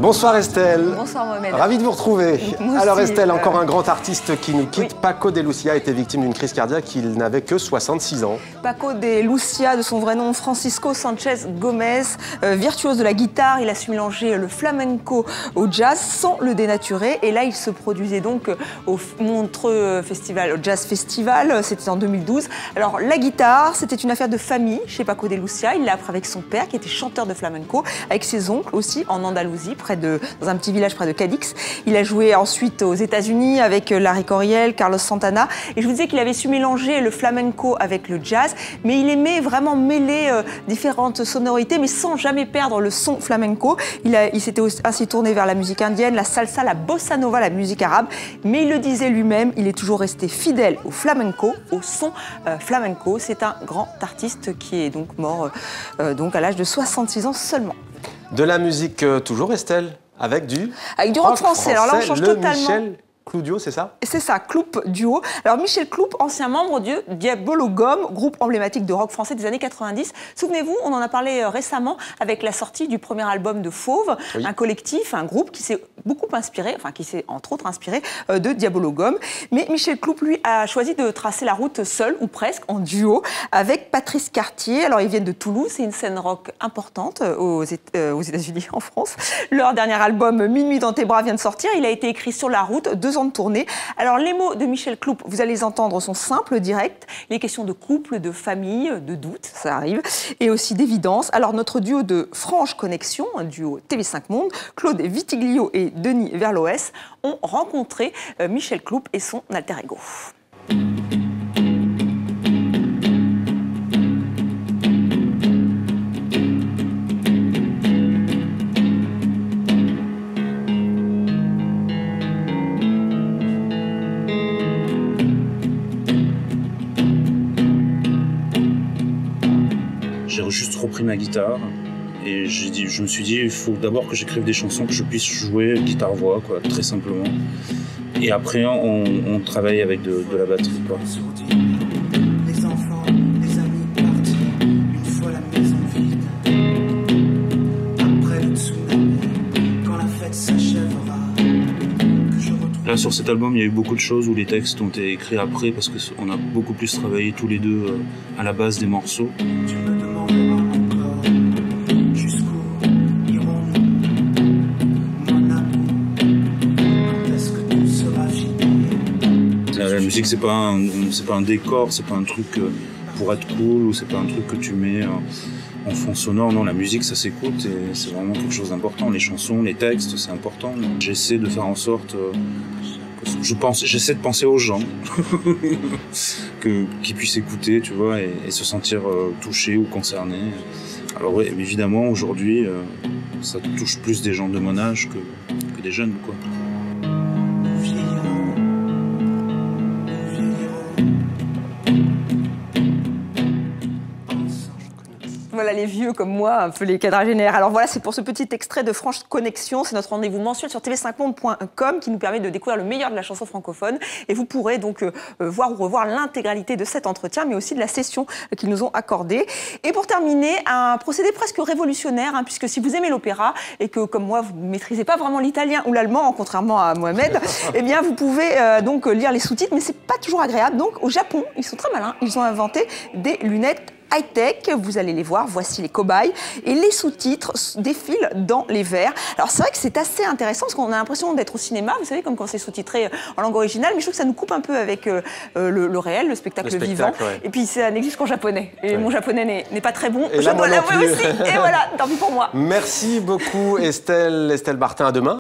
Bonsoir Estelle. Bonsoir Mohamed. Ravi de vous retrouver. Moi Alors aussi, Estelle, encore un grand artiste qui nous quitte. Oui. Paco de Lucia a été victime d'une crise cardiaque. Il n'avait que 66 ans. Paco de Lucia, de son vrai nom Francisco Sanchez Gomez, virtuose de la guitare, il a su mélanger le flamenco au jazz sans le dénaturer. Et là, il se produisait donc au Montreux Festival, au Jazz Festival, c'était en 2012. Alors la guitare, c'était une affaire de famille chez Paco de Lucia. Il l'a appris avec son père qui était chanteur de flamenco, avec ses oncles aussi en Andalousie, dans un petit village près de Cadix. Il a joué ensuite aux États-Unis avec Larry Coryell, Carlos Santana. Et je vous disais qu'il avait su mélanger le flamenco avec le jazz, mais il aimait vraiment mêler différentes sonorités, mais sans jamais perdre le son flamenco. Il s'était ainsi tourné vers la musique indienne, la salsa, la bossa nova, la musique arabe. Mais il le disait lui-même, il est toujours resté fidèle au flamenco, au son flamenco. C'est un grand artiste qui est donc mort donc à l'âge de 66 ans seulement. De la musique toujours Estelle, avec du rock français. Alors là, on change totalement. Michel Cloudio, c'est ça? C'est ça, Cloup Duo. Alors Michel Cloup, ancien membre du Diabologum, groupe emblématique de rock français des années 90. Souvenez-vous, on en a parlé récemment avec la sortie du premier album de Fauve, oui. Un collectif, un groupe qui s'est beaucoup inspiré, enfin qui s'est entre autres inspiré de Diabologum. Mais Michel Cloup, lui, a choisi de tracer la route seul, ou presque, en duo, avec Patrice Cartier. Alors ils viennent de Toulouse, c'est une scène rock importante aux États-Unis, en France. Leur dernier album, Minuit dans tes bras, vient de sortir. Il a été écrit sur la route, 2 ans de tournée. Alors les mots de Michel Cloup, vous allez les entendre, sont simples, directs. Les questions de couple, de famille, de doute, ça arrive, et aussi d'évidence. Alors notre duo de franche connexion, un duo TV5 Monde, Claude Vitiglio et Denis Verloès, ont rencontré Michel Cloup et son alter ego. J'ai juste repris ma guitare et je me suis dit il faut d'abord que j'écrive des chansons que je puisse jouer guitare-voix, quoi, très simplement. Et après on travaille avec de la batterie, quoi. Les enfants, les amis partis, une fois la maison vide. Après le tsunami, quand la fête s'achèvera, que je retrouve... Là sur cet album il y a eu beaucoup de choses où les textes ont été écrits après parce qu'on a beaucoup plus travaillé tous les deux à la base des morceaux. Tu me demanderas encore jusqu'où irons-nous, mon amour, quand est-ce que tout sera fini? La musique c'est pas un décor, c'est pas un truc pour être cool ou c'est pas un truc que tu mets en fond sonore. Non, la musique ça s'écoute et c'est vraiment quelque chose d'important. Les chansons, les textes, c'est important. J'essaie de faire en sorte j'essaie de penser aux gens qu'ils puissent écouter, tu vois, et se sentir touchés ou concernés. Alors oui, évidemment aujourd'hui ça touche plus des gens de mon âge que des jeunes, quoi. Voilà les vieux comme moi, un peu les quadragénaires. Alors voilà, c'est pour ce petit extrait de Franche Connexion. C'est notre rendez-vous mensuel sur tv5monde.com qui nous permet de découvrir le meilleur de la chanson francophone. Et vous pourrez donc voir ou revoir l'intégralité de cet entretien, mais aussi de la session qu'ils nous ont accordée. Et pour terminer, un procédé presque révolutionnaire, hein, puisque si vous aimez l'opéra et que, comme moi, vous ne maîtrisez pas vraiment l'italien ou l'allemand, contrairement à Mohamed, eh bien, vous pouvez donc lire les sous-titres, mais c'est pas toujours agréable. Donc, au Japon, ils sont très malins. Ils ont inventé des lunettes high-tech, vous allez les voir, voici les cobayes, et les sous-titres défilent dans les verres. Alors c'est vrai que c'est assez intéressant parce qu'on a l'impression d'être au cinéma, vous savez, comme quand c'est sous-titré en langue originale, mais je trouve que ça nous coupe un peu avec le réel, le spectacle vivant, ouais. Et puis ça n'existe qu'en japonais, et ouais. Mon japonais n'est pas très bon, et je dois l'avouer aussi, et voilà, tant pis pour moi. Merci beaucoup Estelle Bartin, à demain.